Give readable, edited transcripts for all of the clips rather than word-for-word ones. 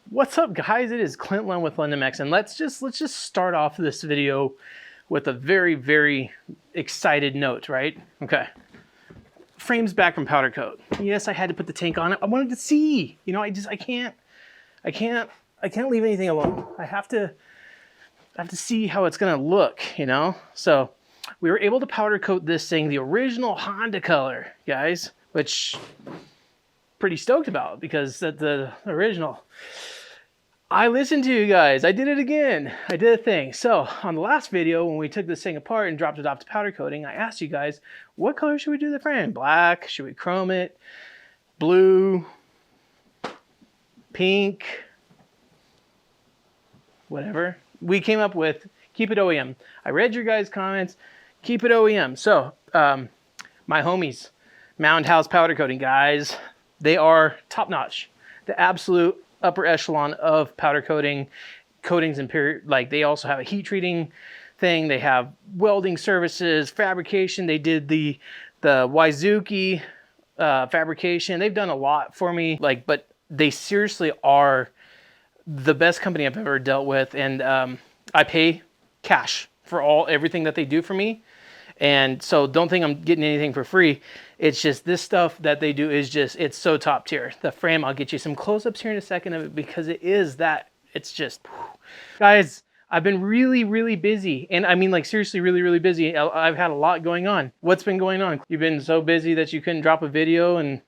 What's up, guys? It is Clint Lund with LondonMX, and let's just start off this video with a very excited note, right? Okay. Frames back from powder coat. Yes, I had to put the tank on it. I wanted to see. You know, I can't leave anything alone. I have to see how it's gonna look, you know? So we were able to powder coat this thing the original Honda color, guys, which pretty stoked about because that's the original. I listened to you guys. I did it again. I did a thing. So on the last video, when we took this thing apart and dropped it off to powder coating, I asked you guys, what color should we do the frame? Black? Should we chrome it? Blue? Pink? Whatever. We came up with keep it OEM. I read your guys' comments. Keep it OEM. So my homies, Mound House Powder Coating, guys, they are top notch. The absolute upper echelon of powder coating, coatings and like they also have a heat treating thing. They have welding services, fabrication. They did the Wizuki fabrication. They've done a lot for me, like, but they seriously are the best company I've ever dealt with. And I pay cash for everything that they do for me. And so don't think I'm getting anything for free. It's just this stuff that they do is just, it's so top tier. The frame, I'll get you some close-ups here in a second of it because it is that, it's just, guys, I've been really busy. And I mean, like, seriously, really busy. I've had a lot going on. What's been going on? You've been so busy that you couldn't drop a video in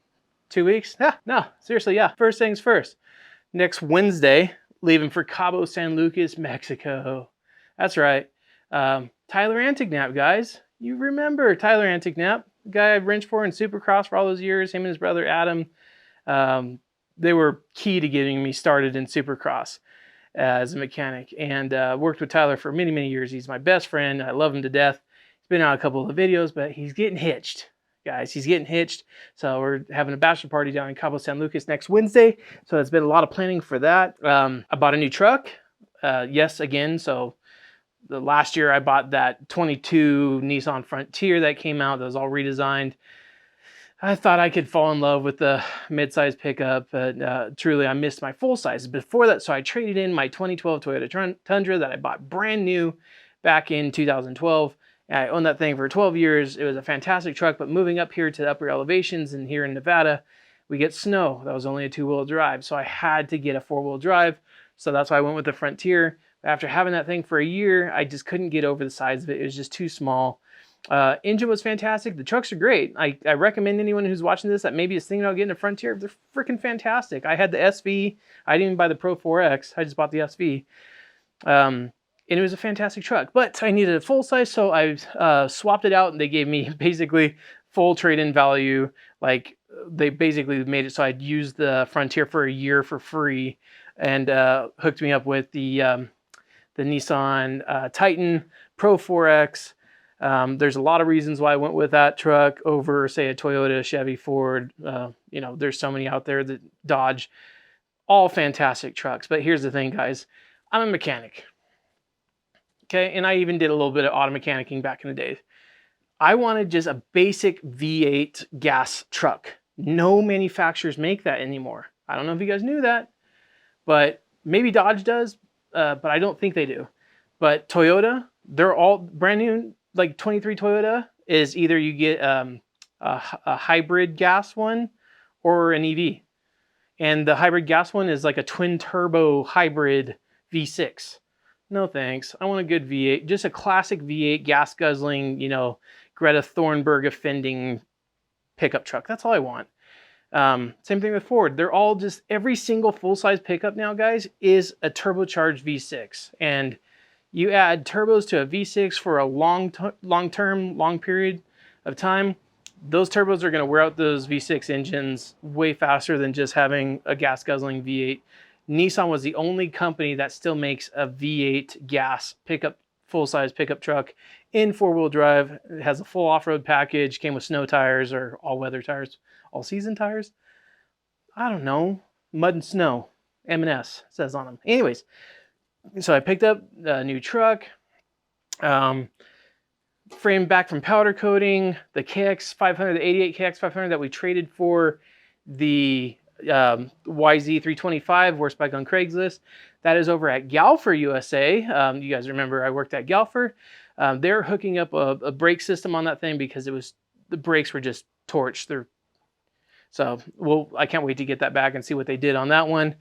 2 weeks? Yeah, no, seriously, yeah. First things first. Next Wednesday, leaving for Cabo San Lucas, Mexico. That's right. Tyler Antignap, guys. You remember Tyler Antignap, the guy I've wrenched for in Supercross for all those years, him and his brother Adam. They were key to getting me started in Supercross as a mechanic, and worked with Tyler for many years. He's my best friend. I love him to death. He's been on a couple of videos, but he's getting hitched. Guys, he's getting hitched. So we're having a bachelor party down in Cabo San Lucas next Wednesday. So it's been a lot of planning for that. I bought a new truck. Yes, again, so the last year I bought that 22 Nissan Frontier that came out that was all redesigned. I thought I could fall in love with the mid-size pickup, but truly I missed my full size before that. So I traded in my 2012 Toyota Tundra that I bought brand new back in 2012. And I owned that thing for 12 years. It was a fantastic truck, but moving up here to the upper elevations and here in Nevada, we get snow. That was only a 2-wheel drive. So I had to get a 4-wheel drive. So that's why I went with the Frontier. After having that thing for a year, I just couldn't get over the size of it. It was just too small. Engine was fantastic. The trucks are great. I recommend anyone who's watching this that maybe is thinking about getting a Frontier. They're freaking fantastic. I had the SV. I didn't even buy the Pro 4X. I just bought the SV. And it was a fantastic truck. But I needed a full size, so I swapped it out, and they gave me basically full trade-in value. Like, they basically made it so I'd use the Frontier for a year for free, and hooked me up with the Nissan Titan Pro 4X. There's a lot of reasons why I went with that truck over, say, a Toyota, Chevy, Ford. You know, there's so many out there, that Dodge, all fantastic trucks. But here's the thing, guys. I'm a mechanic. Okay, and I even did a little bit of auto mechanicing back in the day. I wanted just a basic V8 gas truck. No manufacturers make that anymore. I don't know if you guys knew that, but maybe Dodge does, but I don't think they do. But Toyota, they're all brand new. Like 23 Toyota is either you get a hybrid gas one or an EV. And the hybrid gas one is like a twin turbo hybrid V6. No thanks. I want a good V8, just a classic V8 gas guzzling, you know, Greta Thunberg offending pickup truck. That's all I want. Same thing with Ford. They're all just, every single full-size pickup now, guys, is a turbocharged V6. And you add turbos to a V6 for a long period of time, those turbos are going to wear out those V6 engines way faster than just having a gas guzzling V8. Nissan was the only company that still makes a V8 gas pickup, full-size pickup truck in 4-wheel drive. It has a full off-road package, came with snow tires or all-weather tires, all-season tires. I don't know, mud and snow, M&S says on them. Anyways, so I picked up a new truck, frame back from powder coating, the Cr500, the 88 Cr500 that we traded for the YZ325, worst bike on Craigslist. That is over at Galfer USA. You guys remember I worked at Galfer. They're hooking up a brake system on that thing because the brakes were just torched. So I can't wait to get that back and see what they did on that one.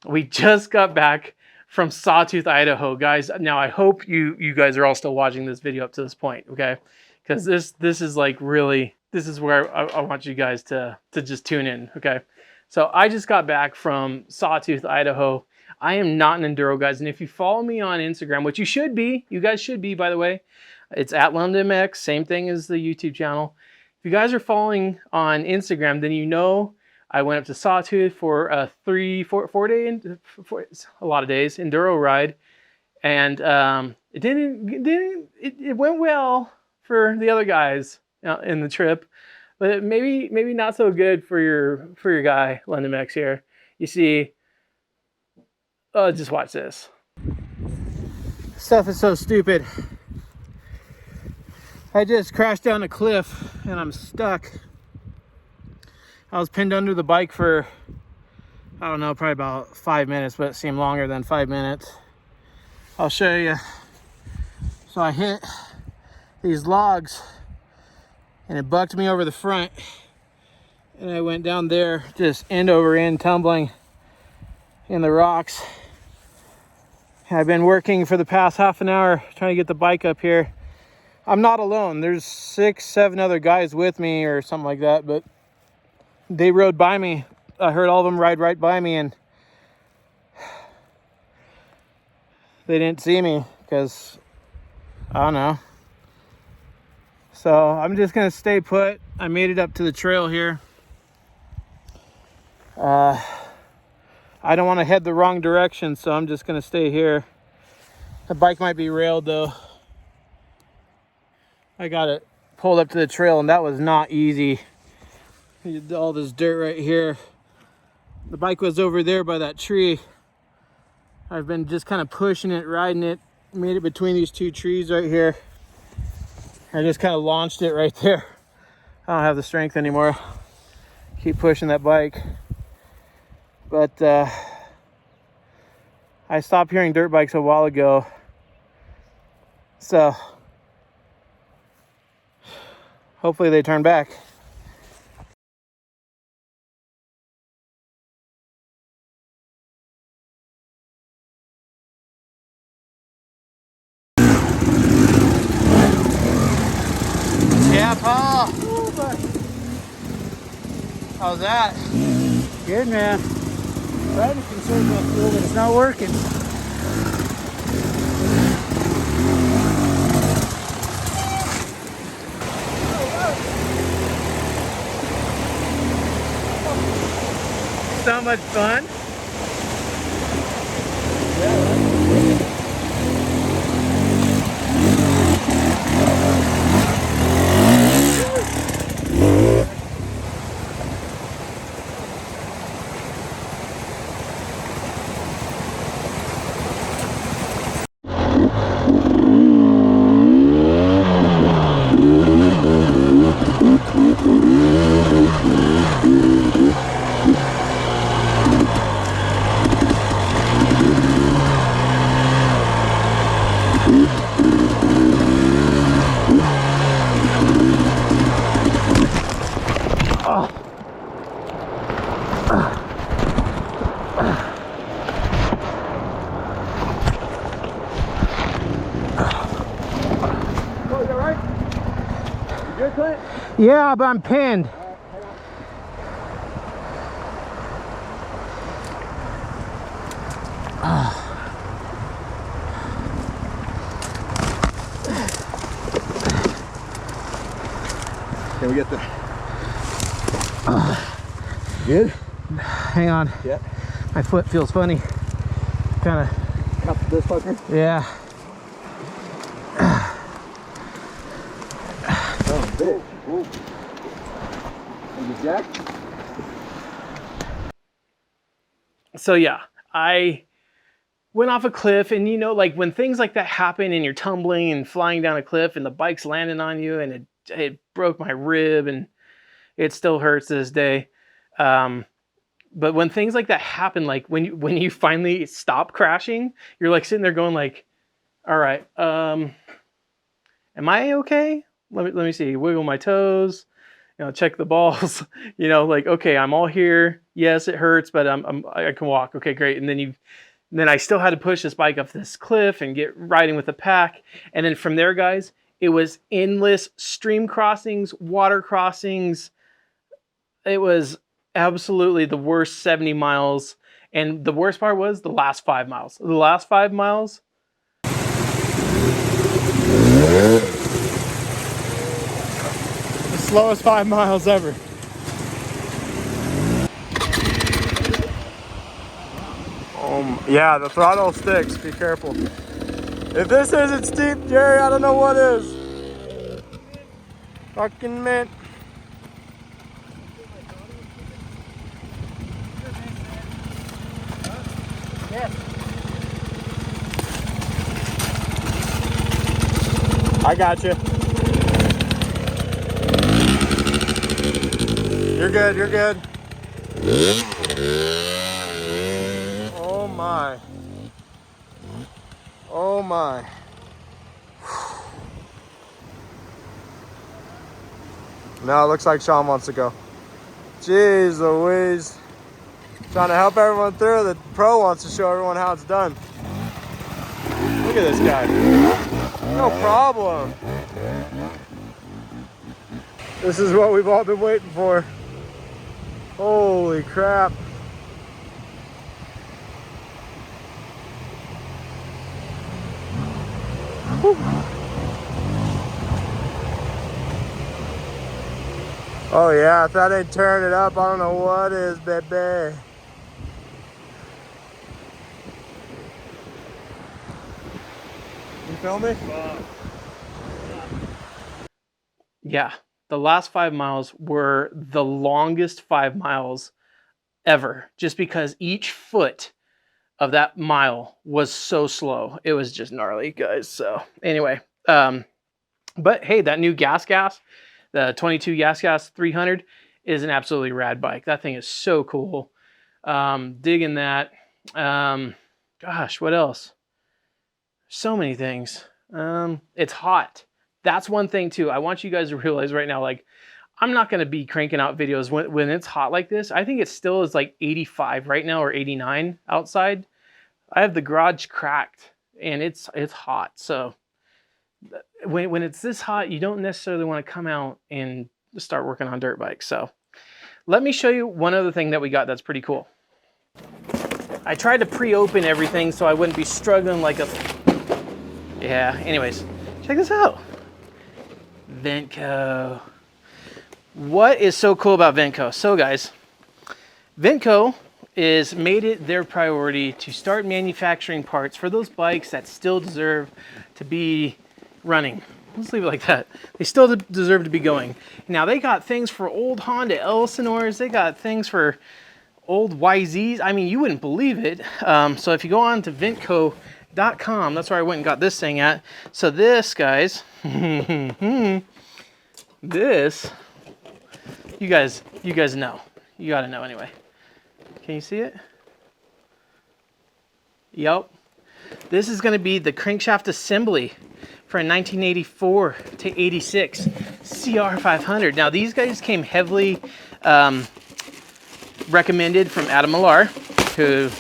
We just got back from Sawtooth, Idaho, guys. Now I hope you guys are all still watching this video up to this point, okay? Because this is like really, this is where I want you guys to just tune in, okay? So I just got back from Sawtooth, Idaho. I am not an enduro, guys, and if you follow me on Instagram, which you guys should be, by the way, it's at LondonMX, same thing as the YouTube channel. If you guys are following on Instagram, then you know I went up to Sawtooth for a 4 day, a lot of days, enduro ride. And it went well for the other guys in the trip, but maybe not so good for your guy, LondonMX here. You see, just watch this. Stuff is so stupid. I just crashed down a cliff and I'm stuck. I was pinned under the bike for, I don't know, probably about 5 minutes, but it seemed longer than 5 minutes. I'll show you. So I hit these logs and it bucked me over the front. And I went down there, just end over end, tumbling in the rocks. I've been working for the past half an hour trying to get the bike up here. I'm not alone. There's 6, 7 other guys with me or something like that, but they rode by me. I heard all of them ride right by me and they didn't see me because, I don't know. So I'm just gonna stay put. I made it up to the trail here. I don't want to head the wrong direction, so I'm just gonna stay here. The bike might be railed though. I got it pulled up to the trail and that was not easy. All this dirt right here. The bike was over there by that tree. I've been just kind of pushing it, riding it, made it between these 2 trees right here. I just kind of launched it right there. I don't have the strength anymore. Keep pushing that bike. But I stopped hearing dirt bikes a while ago. So hopefully they turn back. Yeah, Paul. How's that? Good, man. Trying to conserve my fuel, but it's not working. So much fun. Yeah, but I'm pinned. Can we get the... Good? Hang on. Yeah. My foot feels funny. Kind of. Cut this fucker? Yeah. Oh, bitch. Ooh. And you jack? So yeah, I went off a cliff, and you know, like when things like that happen and you're tumbling and flying down a cliff and the bike's landing on you and it broke my rib and it still hurts to this day. But when things like that happen, like when you finally stop crashing, you're like sitting there going like, all right, am I okay? Let me see. Wiggle my toes, check the balls, like, okay, I'm all here. Yes, it hurts, but I can walk. Okay, great. And then I still had to push this bike up this cliff and get riding with the pack. And then from there, guys, it was endless stream crossings, water crossings. It was absolutely the worst 70 miles. And the worst part was the last 5 miles. The last 5 miles. The slowest 5 miles ever. Yeah, the throttle sticks. Be careful. If this isn't steep, Jerry, I don't know what is. Fucking mint. I got you. You're good, you're good. Oh my. Oh my. Now it looks like Sean wants to go. Jeez Louise. Trying to help everyone through. The pro wants to show everyone how it's done. Look at this guy. No problem. This is what we've all been waiting for. Holy crap. Whew. Oh yeah, if that ain't tearing it up, I don't know what is, baby. You feel me? Yeah, the last 5 miles were the longest 5 miles ever, just because each foot of that mile was so slow. It was just gnarly, guys. So anyway, but hey, that new gas, the 22 gas 300 is an absolutely rad bike. That thing is so cool. Digging that. Gosh, what else? So many things. It's hot. That's one thing too. I want you guys to realize right now, like, I'm not going to be cranking out videos when it's hot like this. I think it still is like 85 right now or 89 outside. I have the garage cracked and it's hot. So when it's this hot, you don't necessarily want to come out and start working on dirt bikes. So let me show you one other thing that we got that's pretty cool. I tried to pre-open everything so I wouldn't be struggling like a... Yeah, anyways, check this out. Ventco. What is so cool about Ventco? So guys, Ventco is made it their priority to start manufacturing parts for those bikes that still deserve to be running. Let's leave it like that. They still deserve to be going. Now they got things for old Honda Elsinores. They got things for old YZs. I mean, you wouldn't believe it. So if you go on to Ventco.com, that's where I went and got this thing at. So this, guys, this, you guys know. You got to know anyway. Can you see it? Yep. This is going to be the crankshaft assembly for a 1984 to 86 Cr500. Now these guys came heavily recommended from Adam Millar, who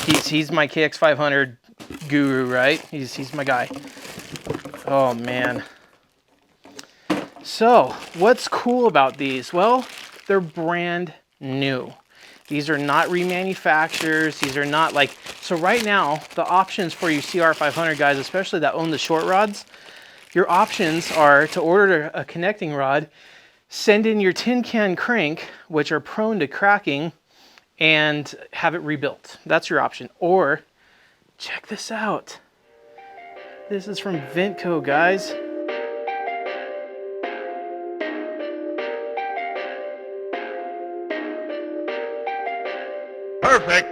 he's my Cr500 guru, right? He's my guy. Oh man. So what's cool about these? Well, they're brand new. These are not remanufacturers. These are not like, so right now, the options for you Cr500 guys, especially that own the short rods, your options are to order a connecting rod, send in your tin can crank, which are prone to cracking, and have it rebuilt. That's your option. Or, check this out. This is from Ventco, guys. Perfect.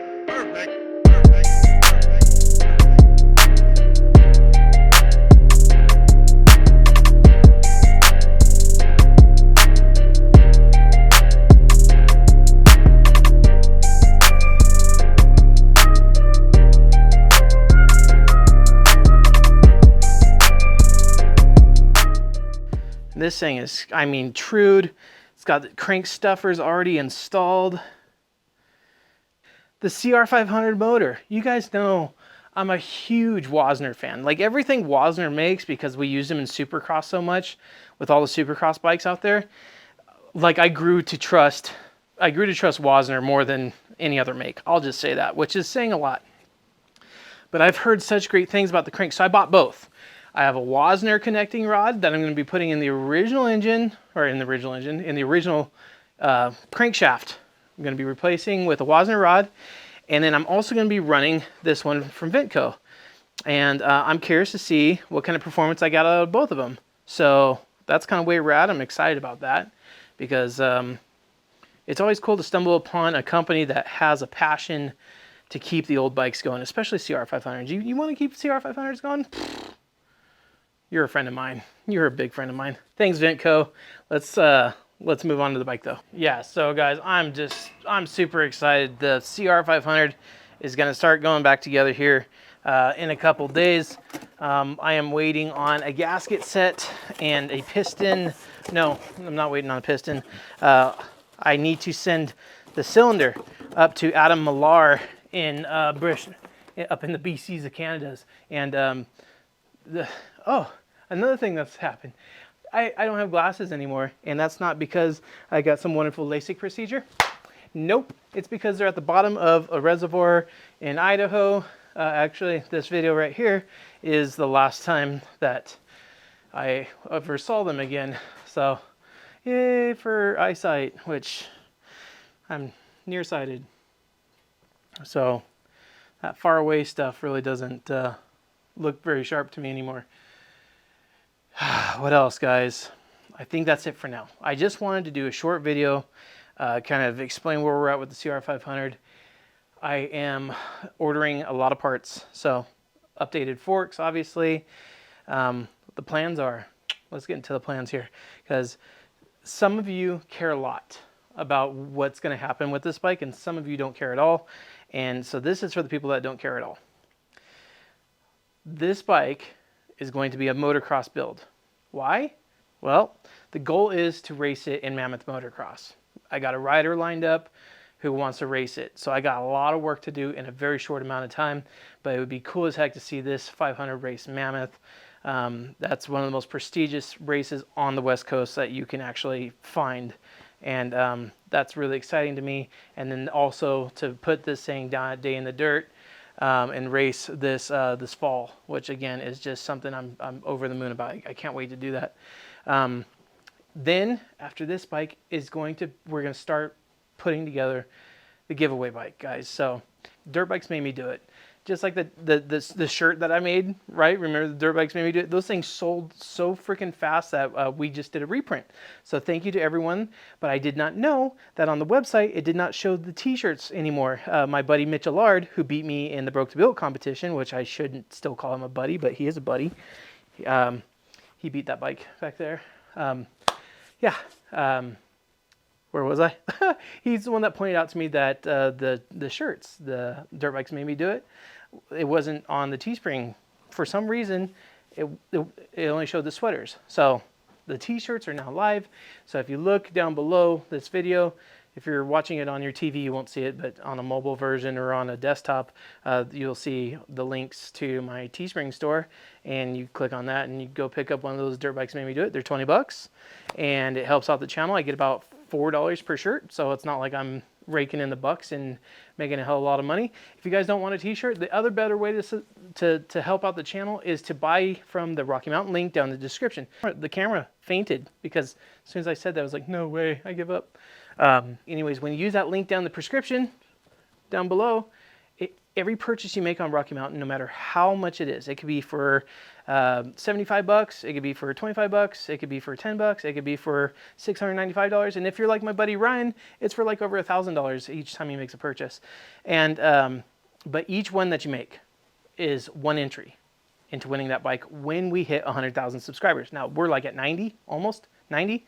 This thing is, I mean, trued. It's got the crank stuffers already installed. The Cr500 motor. You guys know I'm a huge Wasner fan. Like everything Wasner makes, because we use them in Supercross so much with all the Supercross bikes out there. Like I grew to trust Wasner more than any other make. I'll just say that, which is saying a lot. But I've heard such great things about the crank, so I bought both. I have a Wasner connecting rod that I'm going to be putting in the original engine, in the original crankshaft. I'm going to be replacing with a Wasner rod, and then I'm also going to be running this one from Ventco. And I'm curious to see what kind of performance I got out of both of them. So that's kind of where we're at. I'm excited about that because it's always cool to stumble upon a company that has a passion to keep the old bikes going, especially Cr500s. You want to keep Cr500s going? You're a friend of mine. You're a big friend of mine. Thanks, Ventco. Let's move on to the bike though. Yeah, so guys, I'm super excited. The Cr500 is gonna start going back together here in a couple days. I am waiting on a gasket set and a piston. No, I'm not waiting on a piston. I need to send the cylinder up to Adam Millar in up in the BCs of Canada's. And another thing that's happened. I don't have glasses anymore, and that's not because I got some wonderful LASIK procedure. Nope, it's because they're at the bottom of a reservoir in Idaho. Actually, this video right here is the last time that I ever saw them again. So, yay for eyesight, which I'm nearsighted. So, that far away stuff really doesn't look very sharp to me anymore. What else, guys? I think that's it for now. I just wanted to do a short video, kind of explain where we're at with the Cr500. I am ordering a lot of parts, so updated forks, obviously. The plans are, let's get into the plans here, because some of you care a lot about what's going to happen with this bike, and some of you don't care at all. And so this is for the people that don't care at all. This bike is going to be a motocross build. Why? Well, the goal is to race it in Mammoth Motocross. I got a rider lined up who wants to race it. So I got a lot of work to do in a very short amount of time, but it would be cool as heck to see this 500 race Mammoth. That's one of the most prestigious races on the West Coast that you can actually find. And that's really exciting to me. And then also to put this thing down a day in the dirt and race this this fall, which again is just something I'm over the moon about. I can't wait to do that. Then after this bike is we're going to start putting together the giveaway bike, guys. So dirt bikes made me do it. Just like the shirt that I made, right? Remember the dirt bikes made me do it? Those things sold so freaking fast that we just did a reprint. So thank you to everyone. But I did not know that on the website, it did not show the t-shirts anymore. My buddy Mitch Allard, who beat me in the Broke to Build competition, which I shouldn't still call him a buddy, but he is a buddy. He beat that bike back there. Where was I? He's the one that pointed out to me that the shirts, the dirt bikes made me do it. It wasn't on the Teespring. For some reason, it only showed the sweaters. So the t-shirts are now live. So if you look down below this video, if you're watching it on your TV, you won't see it, but on a mobile version or on a desktop, you'll see the links to my Teespring store, and you click on that and you go pick up one of those dirt bikes made me do it. They're 20 bucks, and it helps out the channel. I get about $4 per shirt, so it's not like I'm raking in the bucks and making a hell of a lot of money. If you guys don't want a t-shirt, the other better way to help out the channel is to buy from the Rocky Mountain link down in the description. The camera fainted because as soon as I said that, I was like, no way, I give up. Anyways, when you use that link down in the prescription down below, every purchase you make on Rocky Mountain, no matter how much it is, it could be for 75 bucks, it could be for 25 bucks, it could be for 10 bucks, it could be for $695. And if you're like my buddy Ryan, it's for like over $1,000 each time he makes a purchase. And but each one that you make is one entry into winning that bike when we hit 100,000 subscribers. Now we're like at 90, almost 90.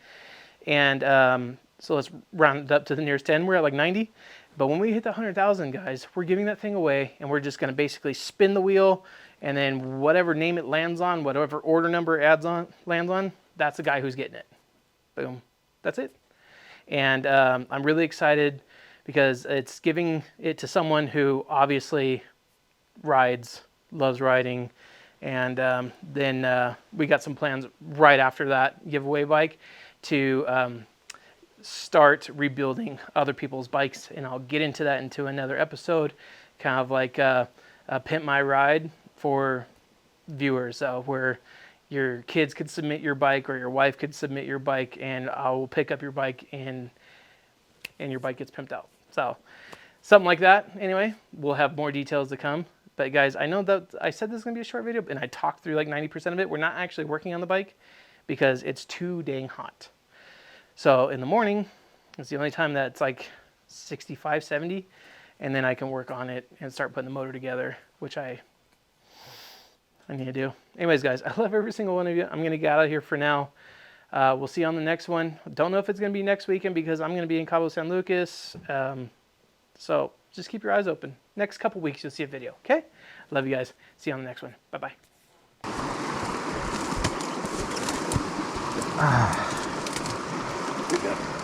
And so let's round it up to the nearest 10. We're at like 90. But when we hit the 100,000, guys, we're giving that thing away, and we're just going to basically spin the wheel, and then whatever name it lands on, whatever order number lands on, that's the guy who's getting it. Boom. That's it. And I'm really excited because it's giving it to someone who obviously rides, loves riding. And then we got some plans right after that giveaway bike to start rebuilding other people's bikes. And I'll get into that into another episode, kind of like Pimp My Ride for viewers, where your kids could submit your bike or your wife could submit your bike, and I will pick up your bike and your bike gets pimped out. So something like that. Anyway, we'll have more details to come. But guys, I know that I said this is going to be a short video, and I talked through like 90% of it. We're not actually working on the bike because it's too dang hot. So in the morning, it's the only time that it's like 65, 70, and then I can work on it and start putting the motor together, which I need to do. Anyways, guys, I love every single one of you. I'm going to get out of here for now. We'll see you on the next one. Don't know if it's going to be next weekend because I'm going to be in Cabo San Lucas. So just keep your eyes open. Next couple weeks, you'll see a video, okay? Love you guys. See you on the next one. Bye-bye. Good.